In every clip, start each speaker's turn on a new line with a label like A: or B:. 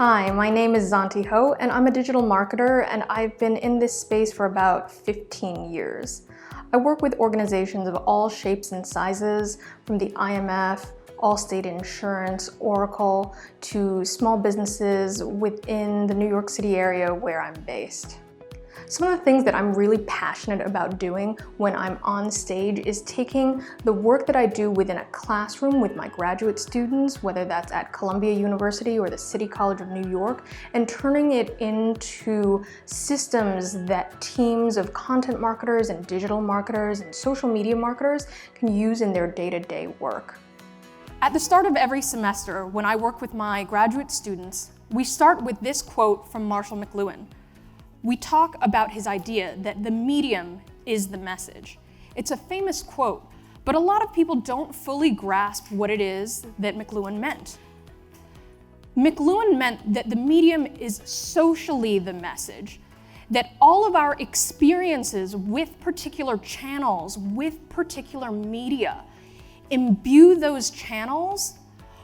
A: Hi, my name is Zontee Hou, and I'm a digital marketer, and I've been in this space for about 15 years. I work with organizations of all shapes and sizes, from the IMF, Allstate Insurance, Oracle, to small businesses within the New York City area where I'm based. Some of the things that I'm really passionate about doing when I'm on stage is taking the work that I do within a classroom with my graduate students, whether that's at Columbia University or the City College of New York, and turning it into systems that teams of content marketers and digital marketers and social media marketers can use in their day-to-day work.
B: At the start of every semester, when I work with my graduate students, we start with this quote from Marshall McLuhan. We talk about his idea that the medium is the message. It's a famous quote, but a lot of people don't fully grasp what it is that McLuhan meant. McLuhan meant that the medium is socially the message, that all of our experiences with particular channels, with particular media, imbue those channels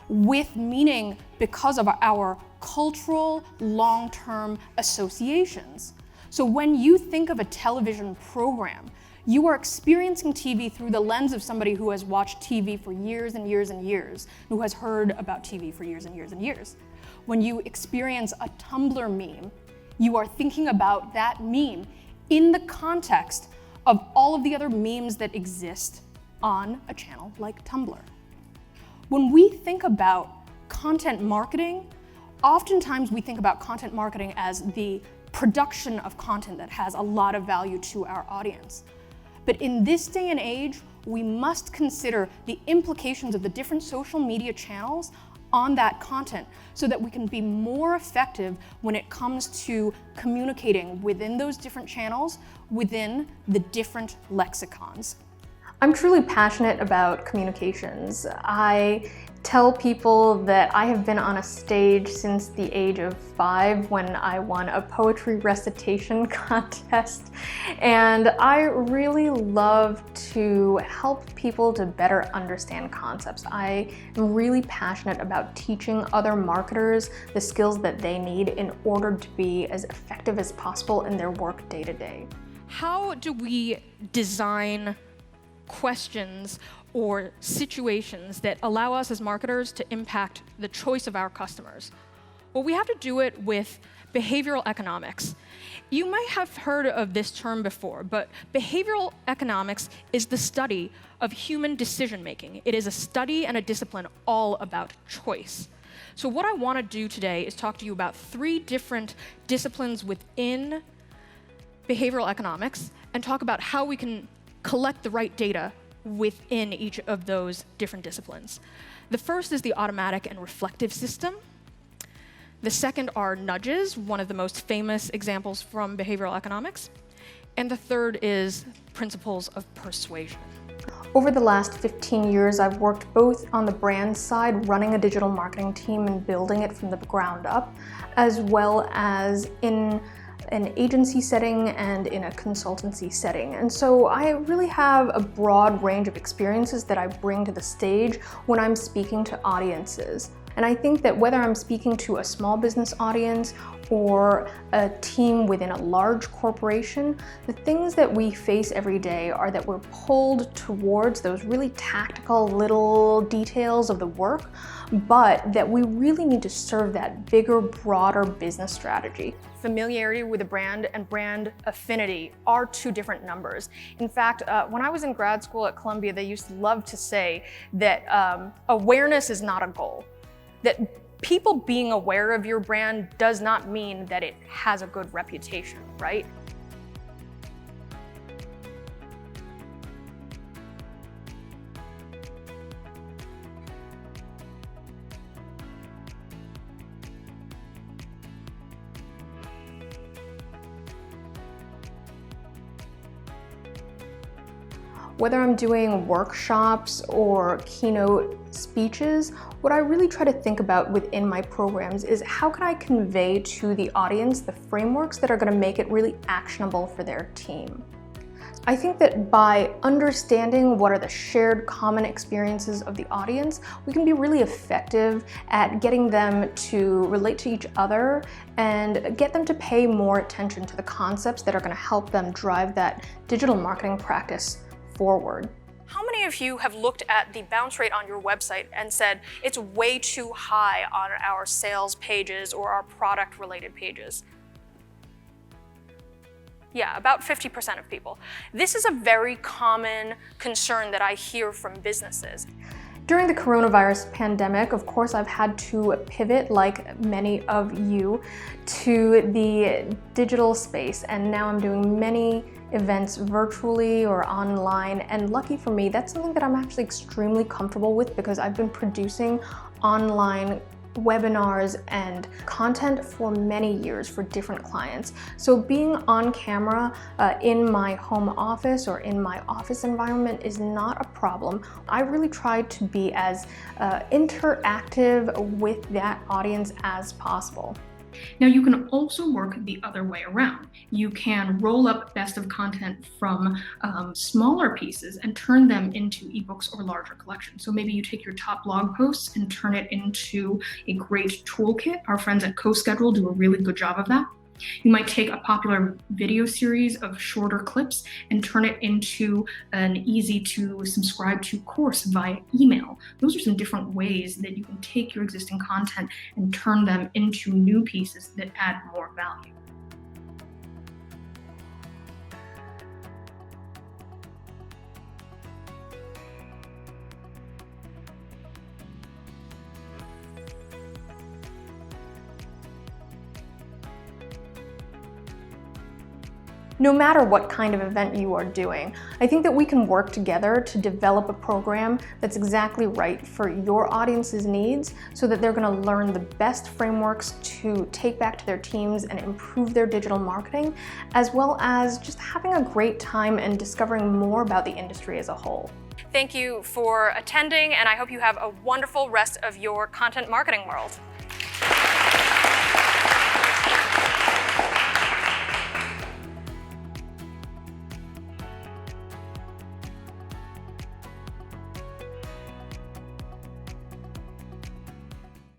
B: with meaning because of our cultural long-term associations. So when you think of a television program, you are experiencing TV through the lens of somebody who has watched TV for years and years and years, who has heard about TV for years and years and years. When you experience a Tumblr meme, you are thinking about that meme in the context of all of the other memes that exist on a channel like Tumblr. When we think about content marketing, oftentimes we think about content marketing as the production of content that has a lot of value to our audience. But in this day and age, we must consider the implications of the different social media channels on that content so that we can be more effective when it comes to communicating within those different channels, within the different lexicons.
A: I'm truly passionate about communications. I tell people that I have been on a stage since the age of 5 when I won a poetry recitation contest. And I really love to help people to better understand concepts. I am really passionate about teaching other marketers the skills that they need in order to be as effective as possible in their work day to day.
B: How do we design questions or situations that allow us as marketers to impact the choice of our customers? Well, we have to do it with behavioral economics. You might have heard of this term before, but behavioral economics is the study of human decision making. It is a study and a discipline all about choice. So what I want to do today is talk to you about 3 different disciplines within behavioral economics and talk about how we can collect the right data within each of those different disciplines. The first is the automatic and reflective system. The second are nudges, one of the most famous examples from behavioral economics. And the third is principles of persuasion.
A: Over the last 15 years, I've worked both on the brand side, running a digital marketing team and building it from the ground up, as well as in an agency setting and in a consultancy setting. And so I really have a broad range of experiences that I bring to the stage when I'm speaking to audiences. And I think that whether I'm speaking to a small business audience or a team within a large corporation, the things that we face every day are that we're pulled towards those really tactical little details of the work, but that we really need to serve that bigger, broader business strategy. Familiarity with a brand and brand affinity are 2 different numbers. In fact, when I was in grad school at Columbia, they used to love to say that awareness is not a goal. That people being aware of your brand does not mean that it has a good reputation, right? Whether I'm doing workshops or keynote speeches, what I really try to think about within my programs is how can I convey to the audience the frameworks that are going to make it really actionable for their team. I think that by understanding what are the shared common experiences of the audience, we can be really effective at getting them to relate to each other and get them to pay more attention to the concepts that are going to help them drive that digital marketing practice forward.
B: How many of you have looked at the bounce rate on your website and said it's way too high on our sales pages or our product-related pages? Yeah, about 50% of people. This is a very common concern that I hear from businesses.
A: During the coronavirus pandemic, of course, I've had to pivot, like many of you, to the digital space, and now I'm doing many events virtually or online, and lucky for me, that's something that I'm actually extremely comfortable with because I've been producing online webinars and content for many years for different clients. So being on camera in my home office or in my office environment is not a problem. I really try to be as interactive with that audience as possible.
C: Now you can also work the other way around. You can roll up best of content from smaller pieces and turn them into ebooks or larger collections. So maybe you take your top blog posts and turn it into a great toolkit. Our friends at CoSchedule do a really good job of that. You might take a popular video series of shorter clips and turn it into an easy to subscribe to course via email. Those are some different ways that you can take your existing content and turn them into new pieces that add more value.
A: No matter what kind of event you are doing, I think that we can work together to develop a program that's exactly right for your audience's needs so that they're going to learn the best frameworks to take back to their teams and improve their digital marketing, as well as just having a great time and discovering more about the industry as a whole.
B: Thank you for attending, and I hope you have a wonderful rest of your content marketing world.